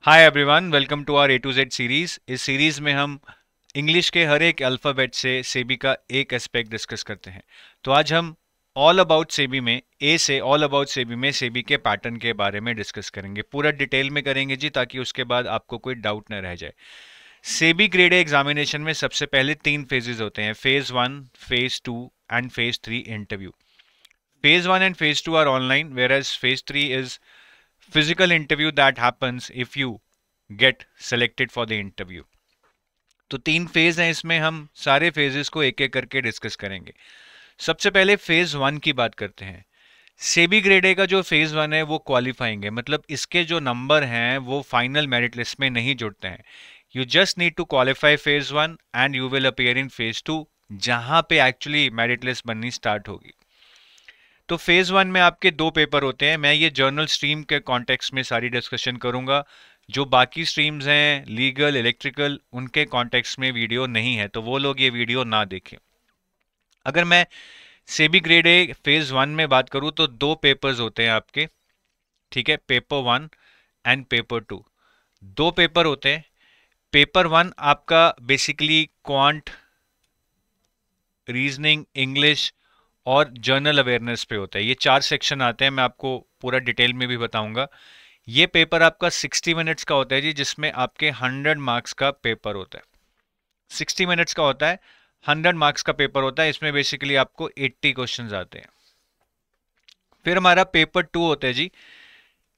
Hi everyone, welcome to our A to Z series. इस series में हम English के हर एक अल्फ़ाबेट से सेबी का एक एस्पेक्ट डिस्कस करते हैं। तो आज हम ऑल अबाउट सेबी में ए से ऑल अबाउट सेबी में सेबी के पैटर्न के बारे में डिस्कस करेंगे। पूरा डिटेल में करेंगे जी, ताकि उसके बाद आपको कोई डाउट न रह जाए। सेबी ग्रेड ए एग्जामिनेशन में सबसे पहले 3 फेजेस होते हैं: phase 1, phase 2 and phase 3 interview. Phase 1 and phase 2 are online, whereas phase 3 is physical interview that happens if you get selected for the interview. तो 3 फेज हैं, इसमें हम सारे फेजेस को एक एक करके डिस्कस करेंगे। सबसे पहले फेज 1 की बात करते हैं। सेबी ग्रेड ए का जो फेज 1 है वो क्वालिफाइंग है, मतलब इसके जो नंबर हैं वो फाइनल मेरिट लिस्ट में नहीं जुड़ते हैं। You just need to qualify phase 1 and you will appear in phase 2, जहां पे एक्चुअली मेरिट लिस्ट बननी स्टार्ट होगी। तो फेज 1 में आपके 2 पेपर होते हैं। मैं ये जर्नल स्ट्रीम के कॉन्टेक्स्ट में सारी डिस्कशन करूंगा। जो बाकी स्ट्रीम्स हैं, लीगल, इलेक्ट्रिकल, उनके कॉन्टेक्स्ट में वीडियो नहीं है, तो वो लोग ये वीडियो ना देखें। अगर मैं सेबी ग्रेड ए फेज 1 में बात करूं तो 2 पेपर्स होते हैं आपके, ठीक है, पेपर 1 एंड पेपर 2। 2 पेपर होते हैं। पेपर 1 आपका बेसिकली क्वांट, रीजनिंग, इंग्लिश और जर्नल अवेयरनेस पे होता है। ये 4 सेक्शन आते हैं, मैं आपको पूरा डिटेल में भी बताऊंगा। ये पेपर आपका 60 मिनट्स का होता है जी, जिसमें आपके 100 मार्क्स का पेपर होता है। 60 मिनट्स का होता है, 100 मार्क्स का पेपर होता है। इसमें बेसिकली आपको 80 क्वेश्चंस आते हैं। फिर हमारा पेपर 2 होता है जी।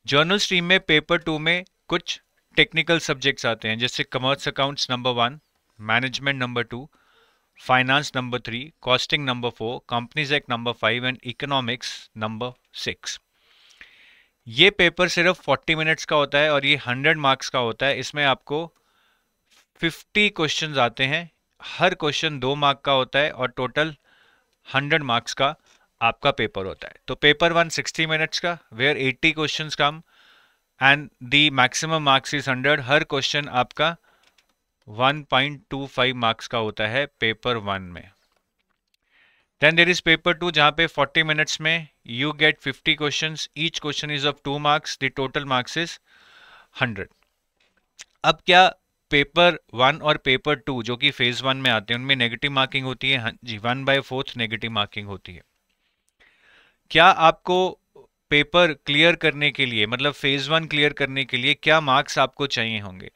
जर्नल स्ट्रीम में पेपर 2 में कुछ टेक्निकल सब्जेक्ट्स आते हैं, जैसे commerce accounts number 1, management number 2, finance number 3, costing number 4, companies act number 5 and economics number 6। ये पेपर सिर्फ 40 मिनट्स का होता है और ये 100 मार्क्स का होता है। इसमें आपको 50 क्वेश्चंस आते हैं। हर क्वेश्चन 2 मार्क का होता है और टोटल 100 मार्क्स का आपका पेपर होता है। तो पेपर 1 60 मिनट्स का, where 80 questions come and the maximum marks is 100। हर क्वेश्चन आपका 1.25 मार्क्स का होता है पेपर 1 में। देन देयर इज पेपर 2, जहां पे 40 मिनट्स में you get 50 questions. Each question is of 2 marks, the total marks is 100। अब क्या पेपर 1 और पेपर 2 जो कि फेज 1 में आते हैं, उनमें नेगेटिव मार्किंग होती है? हाँ जी, 1/4 नेगेटिव मार्किंग होती है। क्या आपको पेपर क्लियर करने के लिए, मतलब फेज 1 क्लियर करने के लिए क्या मार्क्स आपको चाहिए होंगे?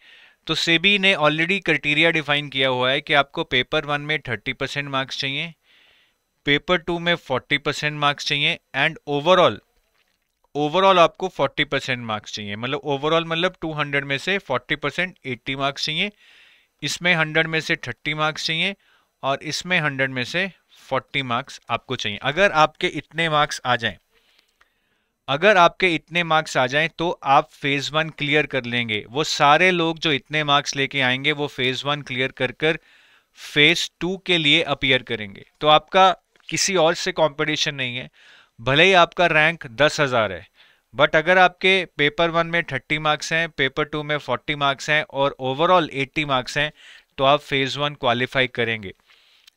तो सेबी ने ऑलरेडी क्राइटेरिया डिफाइन किया हुआ है कि आपको पेपर 1 में 30% मार्क्स चाहिए, पेपर 2 में 40% मार्क्स चाहिए एंड ओवरऑल आपको 40% मार्क्स चाहिए। मतलब ओवरऑल मतलब 200 में से 40% 80 मार्क्स चाहिए, इसमें 100 में से 30 मार्क्स चाहिए और इसमें 100 में से 40 मार्क्स आपको चाहिए। अगर आपके इतने मार्क्स आ जाएं तो आप फेज 1 क्लियर कर लेंगे। वो सारे लोग जो इतने मार्क्स लेके आएंगे वो फेज 1 क्लियर कर फेज 2 के लिए अपीयर करेंगे। तो आपका किसी और से कंपटीशन नहीं है। भले ही आपका रैंक 10,000 है, बट अगर आपके पेपर 1 में 30 मार्क्स हैं, पेपर 2 में 40 मार्क्स हैं और ओवरऑल 80 मार्क्स हैं, तो आप फेज 1 क्वालिफाई करेंगे।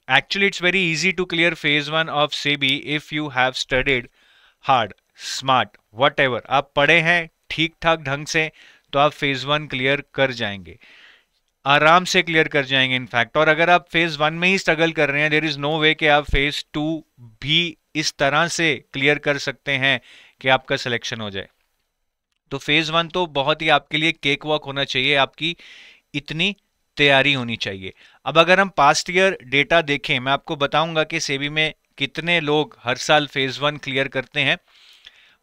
Actually it's very easy to clear phase 1 of SEBI if you have studied hard, smart, whatever. आप पढ़े हैं ठीक ठाक ढंग से, तो आप फेज 1 क्लियर कर जाएंगे, आराम से क्लियर कर जाएंगे इनफैक्ट। और अगर आप फेज 1 में ही स्ट्रगल कर रहे हैं, देयर इज नो वे कि आप फेज 2 भी इस तरह से क्लियर कर सकते हैं कि आपका सिलेक्शन हो जाए। तो फेज 1 तो बहुत ही आपके लिए केक वॉक होना चाहिए, आपकी इतनी तैयारी होनी चाहिए। अब अगर हम पास्ट ईयर डेटा देखें, मैं आपको बताऊंगा कि सेबी में कितने लोग हर साल फेज 1 क्लियर करते हैं,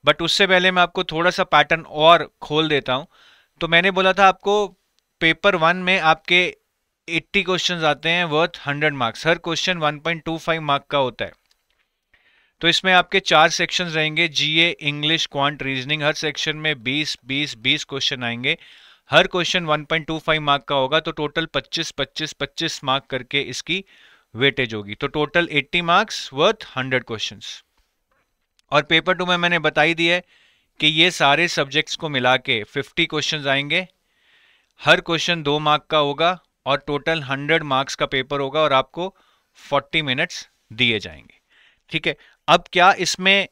बट उससे पहले मैं आपको थोड़ा सा पैटर्न और खोल देता हूं। तो मैंने बोला था आपको पेपर 1 में आपके 80 क्वेश्चंस आते हैं वर्थ 100 मार्क्स। हर क्वेश्चन 1.25 मार्क का होता है। तो इसमें आपके 4 सेक्शंस रहेंगे, जीए, इंग्लिश, क्वांट, रीजनिंग। हर सेक्शन में 20 क्वेश्चन आएंगे। हर क्वेश्चन 1.25 मार्क का होगा, तो टोटल 25 मार्क करके इसकी वेटेज होगी। तो टोटल 80 मार्क्स वर्थ 100 क्वेश्चंस। और पेपर 2 में मैंने बताई दी है कि ये सारे सब्जेक्ट्स को मिला के 50 क्वेश्चंस आएंगे। हर क्वेश्चन 2 मार्क का होगा और टोटल 100 मार्क्स का पेपर होगा और आपको 40 मिनट्स दिए जाएंगे। ठीक है। अब क्या इसमें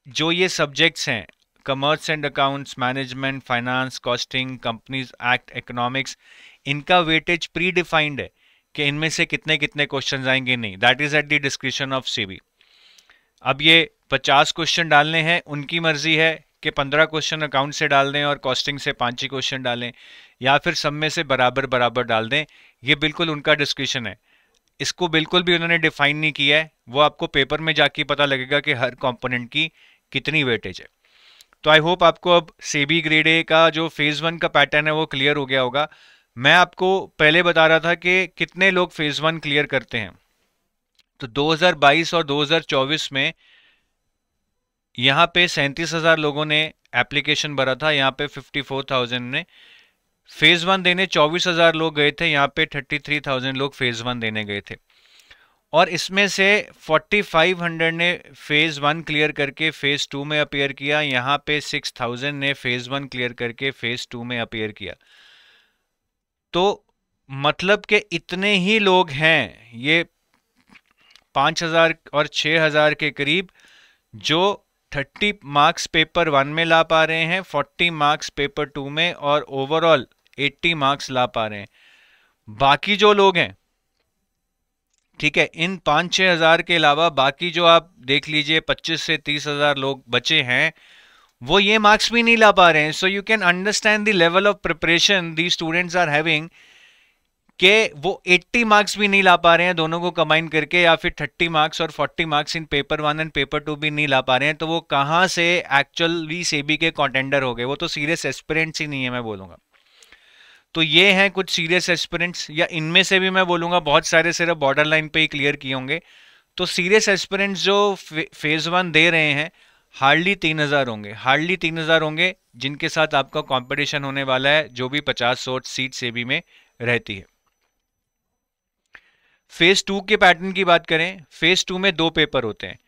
जो ये सब्जेक्ट्स हैं, commerce and accounts, management, finance, costing, companies act, economics, इनका वेटेज प्री डिफाइंड है कि इनमें से कितने कितने क्वेश्चन आएंगे, नहीं, that is at the description of SEBI. अब ये 50 क्वेश्चन डालने हैं, उनकी मर्जी है कि 15 क्वेश्चन अकाउंट से डाल दें और कॉस्टिंग से 5 ही क्वेश्चन डालें, या फिर सब में से बराबर बराबर डाल दें, ये बिल्कुल उनका डिस्क्रिप्शन है। इसको बिल्कुल भी उन्होंने डिफाइन नहीं किया है, वो आपको पेपर में जाके पता लगेगा कि हर कंपोनेंट की कितनी वेटेज है। तो आई होप आपको अब सेबी ग्रेड ए का जो फेज 1 का पैटर्न है वो क्लियर हो गया होगा। मैं आपको पहले बता रहा था कि कितने लोग फेज 1 क्लियर करते हैं। तो 2022 और 2024 में यहाँ पे 37,000 लोगों ने एप्लीकेशन भरा था, यहाँ पे 54,000 ने। फेज 1 देने 24,000 लोग गए थे, यहाँ पे 33,000 लोग फेज 1 देने गए थे। और इसमें से 4500 ने फेज 1 क्लियर करके फेज 2 में अपीयर किया, यहाँ पे 6000 ने फेज 1 क्लियर करके फेज 2 में अपीयर किया। तो मतलब कि इतने ही लोग हैं, ये 5000 और 6000 के करीब, जो 30 मार्क्स पेपर 1 में ला पा रहे हैं, 40 मार्क्स पेपर 2 में, और ओवरऑल 80 मार्क्स ला पा रहे हैं। बाकी जो लोग हैं, ठीक है, इन 5-6 हजार के अलावा बाकी जो आप देख लीजिए 25 से 30,000 लोग बचे हैं, वो ये मार्क्स भी नहीं ला पा रहे हैं। So you can understand the level of preparation the students are having, कि वो 80 मार्क्स भी नहीं ला पा रहे हैं दोनों को कंबाइन करके, या फिर 30 मार्क्स और 40 marks in paper 1 and paper 2 भी नहीं ला पा रहे हैं। तो वो कहाँ से एक्चुअली सेबी के कॉन्टेंडर हो गए, वो तो सीरियस एस्पिरेंट्स ही नहीं है, मैं बोलूँगा। तो ये हैं कुछ सीरियस एस्पिरेंट्स, या इनमें से भी मैं बोलूँगा बहुत सारे सिर्फ बॉर्डर लाइन पे ही क्लियर किए होंगे। तो सीरियस एस्पिरेंट्स जो फेज 1 दे रहे हैं, हार्डली 3,000 होंगे, हार्डली 3,000 होंगे, जिनके साथ आपका कंपटीशन होने वाला है, जो भी 50-100 सीट सेबी में रहती है। फेज 2 के पैटर्न की बात करें, फेज 2 में 2 पेपर होते हैं।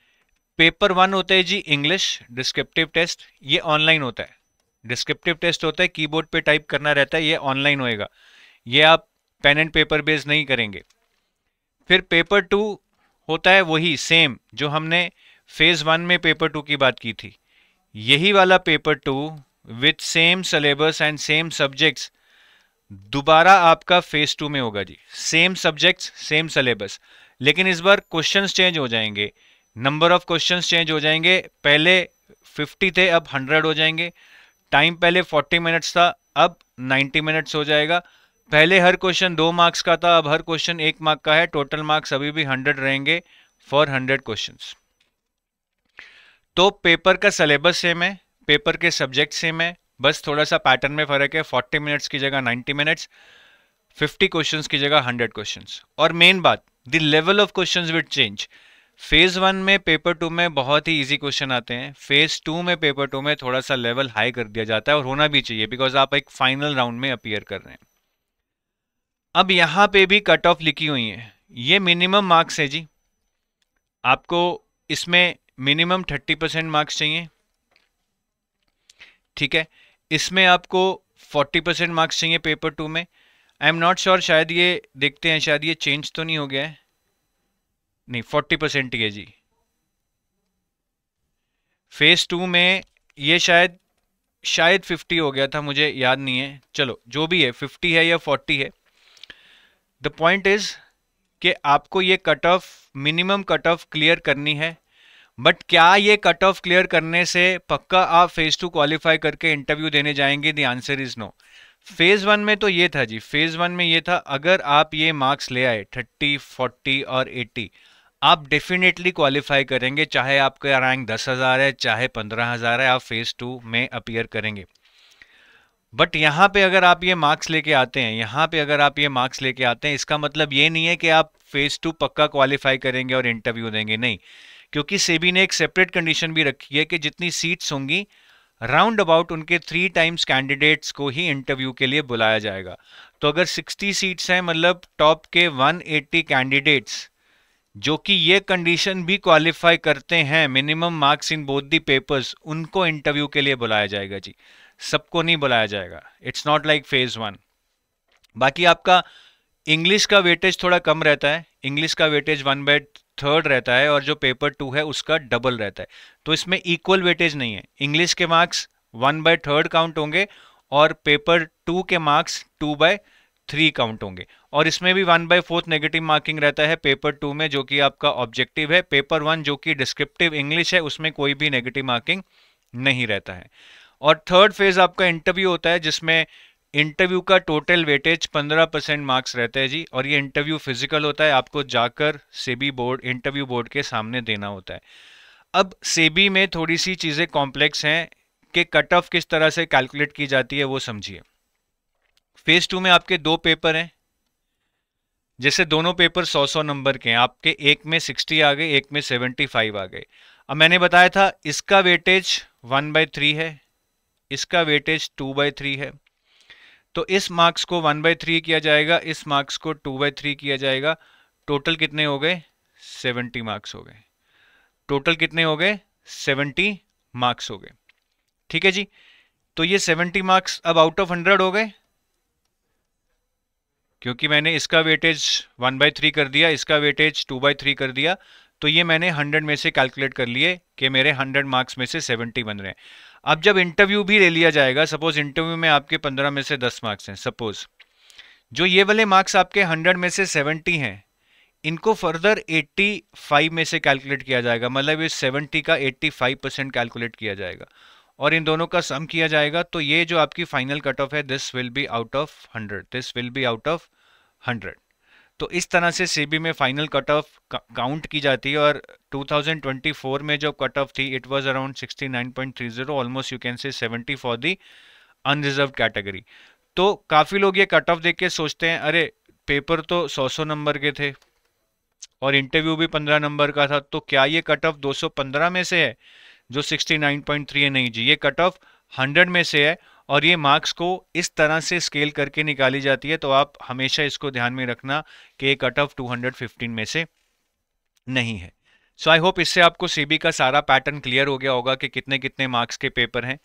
पेपर 1 होता है जी इंग्लिश डिस्क्रिप्टिव टेस्ट, ये ऑनलाइन होता है। डिस्क्रिप्टिव टेस्ट होता है, कीबोर्ड पे टाइप करना रहता है, ये ऑनलाइन होएगा, ये आप पेन एंड पेपर बेस नहीं करेंगे। फिर पेपर 2 होता है वही सेम जो हमने फेज 1 में पेपर 2 की बात की थी, यही वाला paper 2 with same syllabus and same subjects दोबारा आपका फेज 2 में होगा जी। सेम सब्जेक्ट्स सेम सिलेबस, लेकिन इस बार क्वेश्चंस चेंज हो जाएंगे, नंबर ऑफ क्वेश्चंस चेंज हो जाएंगे। पहले 50 थे, अब 100 हो जाएंगे। टाइम पहले 40 मिनट्स था, अब 90 मिनट्स हो जाएगा। पहले हर क्वेश्चन 2 मार्क्स का था, अब हर क्वेश्चन 1 मार्क का है। टोटल मार्क्स अभी भी 100 रहेंगे फॉर 100 क्वेश्चंस। तो पेपर का सिलेबस सेम है, पेपर के सब्जेक्ट सेम है, बस थोड़ा सा पैटर्न में फर्क है। 40 मिनट्स की जगह 90 मिनट्स, 50 क्वेश्चंस की जगह 100 क्वेश्चंस। और मेन बात, the level of questions will change. Phase 1 में पेपर 2 में बहुत ही इजी क्वेश्चन आते हैं, फेज 2 में पेपर 2 में थोड़ा सा लेवल हाई कर दिया जाता है, और होना भी चाहिए, बिकॉज आप एक फाइनल राउंड में अपीयर कर रहे हैं। अब यहां पे भी कट ऑफ लिखी हुई है, ये मिनिमम मार्क्स है जी। आपको इसमें मिनिमम 30% मार्क्स चाहिए, ठीक है। इसमें आपको 40% मार्क्स चाहिए पेपर 2 में। आई एम नॉट श्योर, शायद ये देखते हैं, शायद ये चेंज तो नहीं हो गया है, नहीं 40% ही है जी। फेज 2 में ये शायद 50 हो गया था, मुझे याद नहीं है। चलो जो भी है, 50 है या 40 है, द पॉइंट इज कि आपको ये cut off, minimum cut off clear करनी है। बट क्या ये कट ऑफ क्लियर करने से पक्का आप फेज 2 क्वालिफाई करके इंटरव्यू देने जाएंगे? The answer is no. Phase 1 में तो ये था जी, फेज 1 में ये था, अगर आप ये मार्क्स ले आए 30, 40 और 80, आप डेफिनेटली क्वालिफाई करेंगे, चाहे आपका रैंक 10,000 है, चाहे 15,000 है, आप फेज 2 में अपीयर करेंगे। बट यहाँ पे अगर आप ये मार्क्स लेके आते हैं, यहाँ पे अगर आप ये मार्क्स लेके आते हैं, इसका मतलब ये नहीं है कि आप फेज 2 पक्का क्वालिफाई करेंगे और इंटरव्यू देंगे, नहीं। क्योंकि सेबी ने एक सेपरेट कंडीशन भी रखी है कि जितनी सीट्स होंगी, राउंड अबाउट उनके 3 टाइम्स कैंडिडेट्स को ही इंटरव्यू के लिए बुलाया जाएगा। तो अगर 60 सीट्स हैं, मतलब टॉप के 180 कैंडिडेट्स जो कि ये कंडीशन भी क्वालिफाई करते हैं, minimum marks in both the papers, उनको इंटरव्यू के लिए बुलाया जाएगा जी, सबको नहीं बुलाया जाएगा। It's not like phase 1। बाकी आपका इंग्लिश का वेटेज थोड़ा कम रहता है, इंग्लिश का वेटेज 1/3 थर्ड रहता है और जो पेपर 2 है उसका डबल रहता है। तो इसमें इक्वल वेटेज नहीं है। इंग्लिश के मार्क्स 1/3 काउंट होंगे और पेपर 2 के मार्क्स 2/3 काउंट होंगे। और इसमें भी 1/4 नेगेटिव मार्किंग रहता है पेपर 2 में, जो कि आपका ऑब्जेक्टिव है। पेपर 1 जो कि डिस्क्रिप्टिव इंग्लिश है, उसमें कोई भी नेगेटिव मार्किंग नहीं रहता है। और थर्ड फेज आपका इंटरव्यू होता है, जिसमें इंटरव्यू का टोटल वेटेज 15% मार्क्स रहते हैं जी। और ये इंटरव्यू फिजिकल होता है, आपको जाकर सेबी बोर्ड, इंटरव्यू बोर्ड के सामने देना होता है। अब सेबी में थोड़ी सी चीज़ें कॉम्प्लेक्स हैं कि कट ऑफ किस तरह से कैलकुलेट की जाती है, वो समझिए। फेज 2 में आपके 2 पेपर हैं, जैसे दोनों पेपर 100 नंबर के हैं। आपके एक में 60 आ गए, एक में 75 आ गए। अब मैंने बताया था इसका वेटेज 1/3 है, इसका वेटेज 2/3 है। तो इस मार्क्स को 1/3 किया जाएगा, इस मार्क्स को 2/3 किया जाएगा। टोटल कितने हो गए? 70 मार्क्स हो गए। टोटल कितने हो गए? 70 मार्क्स हो गए। ठीक है जी। तो ये 70 मार्क्स अब आउट ऑफ 100 हो गए, क्योंकि मैंने इसका वेटेज 1/3 कर दिया, इसका वेटेज 2/3 कर दिया। तो ये मैंने 100 में से कैलकुलेट कर लिए कि मेरे 100 मार्क्स में से 70 बन रहे हैं। अब जब इंटरव्यू भी ले लिया जाएगा, सपोज इंटरव्यू में आपके 15 में से 10 मार्क्स हैं, सपोज जो ये वाले मार्क्स आपके 100 में से 70 हैं, इनको फर्दर 85 में से कैलकुलेट किया जाएगा। मतलब इस 70 का 85% कैलकुलेट किया जाएगा और इन दोनों का सम किया जाएगा। तो ये जो आपकी फाइनल कट ऑफ है, this will be out of 100, this will be out of 100। तो इस तरह से सीबी में फाइनल कट ऑफ काउंट की जाती है। और 2024 में जो कट ऑफ थी, it was around 69.30, almost you can say 70 for the unreserved category. तो काफ़ी लोग ये कट ऑफ देख के सोचते हैं, अरे पेपर तो 100 नंबर के थे और इंटरव्यू भी 15 नंबर का था, तो क्या ये कट ऑफ 215 में से है जो 69.3 है? नहीं जी, ये कट ऑफ 100 में से है और ये मार्क्स को इस तरह से स्केल करके निकाली जाती है। तो आप हमेशा इसको ध्यान में रखना कि ये कट ऑफ 215 में से नहीं है। सो आई होप इससे आपको सीबी का सारा पैटर्न क्लियर हो गया होगा कि कितने कितने मार्क्स के पेपर हैं,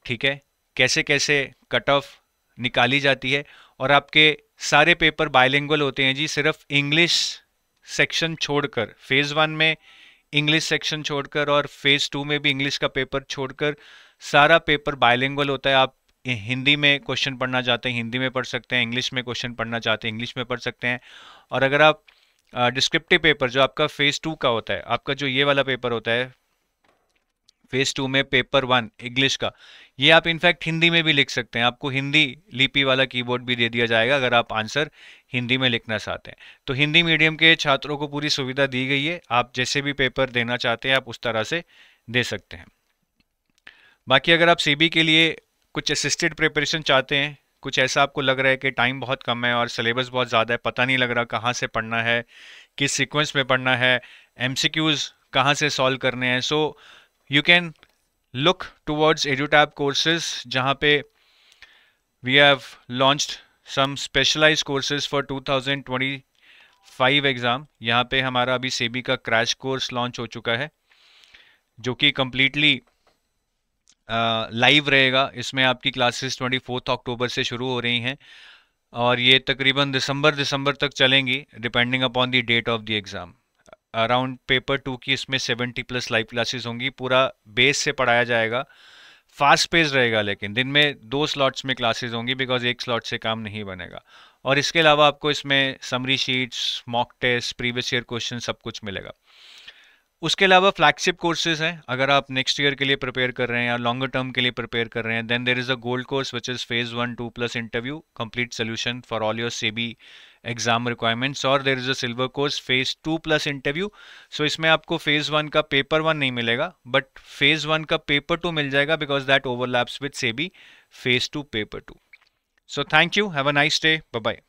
ठीक है, कैसे कैसे कट ऑफ निकाली जाती है। और आपके सारे पेपर बायलिंगुअल होते हैं जी, सिर्फ इंग्लिश सेक्शन छोड़कर, फेज़ 1 में इंग्लिश सेक्शन छोड़कर और फेज़ 2 में भी इंग्लिश का पेपर छोड़कर सारा पेपर बायलिंगुअल होता है। आप हिंदी में क्वेश्चन पढ़ना चाहते हैं हिंदी में पढ़ सकते हैं, इंग्लिश में क्वेश्चन पढ़ना चाहते हैं इंग्लिश में पढ़ सकते हैं। और अगर आप डिस्क्रिप्टिव पेपर जो आपका फेज़ 2 का होता है, आपका जो ये वाला पेपर होता है फेज़ 2 में पेपर 1 इंग्लिश का, ये आप इनफैक्ट हिंदी में भी लिख सकते हैं। आपको हिंदी लिपि वाला कीबोर्ड भी दे दिया जाएगा अगर आप आंसर हिंदी में लिखना चाहते हैं। तो हिंदी मीडियम के छात्रों को पूरी सुविधा दी गई है, आप जैसे भी पेपर देना चाहते हैं आप उस तरह से दे सकते हैं। बाकी अगर आप सीबी के लिए कुछ असिस्टेड प्रिपरेशन चाहते हैं, कुछ ऐसा आपको लग रहा है कि टाइम बहुत कम है और सिलेबस बहुत ज़्यादा है, पता नहीं लग रहा कहाँ से पढ़ना है, किस सीक्वेंस में पढ़ना है, एमसीक्यूज़ कहाँ से सॉल्व करने हैं, सो you can look towards EduTab courses, जहाँ पे we have launched some specialized courses for 2025 exam. यहाँ पे हमारा अभी सेबी का क्रैश कोर्स लॉन्च हो चुका है, जो कि कम्प्लीटली लाइव रहेगा। इसमें आपकी क्लासेस 24 अक्टूबर से शुरू हो रही हैं और ये तकरीबन दिसंबर तक चलेंगी, depending upon the date of the exam. Around paper 2 की इसमें 70+ लाइव क्लासेस होंगी, पूरा बेस से पढ़ाया जाएगा, फास्ट पेस रहेगा, लेकिन दिन में 2 स्लॉट्स में क्लासेस होंगी बिकॉज एक स्लॉट से काम नहीं बनेगा। और इसके अलावा आपको इसमें summary sheets, mock test, previous year question सब कुछ मिलेगा। उसके अलावा फ्लैगशिप कोर्सेज हैं, अगर आप नेक्स्ट ईयर के लिए प्रिपेयर कर रहे हैं या लॉन्गर टर्म के लिए प्रिपेयर कर रहे हैं, then there is a gold course which is phase 1 2 plus interview complete solution for all your SEBI exam requirements. और there is a silver course phase 2 plus interview. So इसमें आपको फेज़ 1 का paper 1 नहीं मिलेगा, बट फेज़ 1 का paper 2 मिल जाएगा because that overlaps with SEBI phase 2 paper 2। So thank you, have a nice day, bye bye.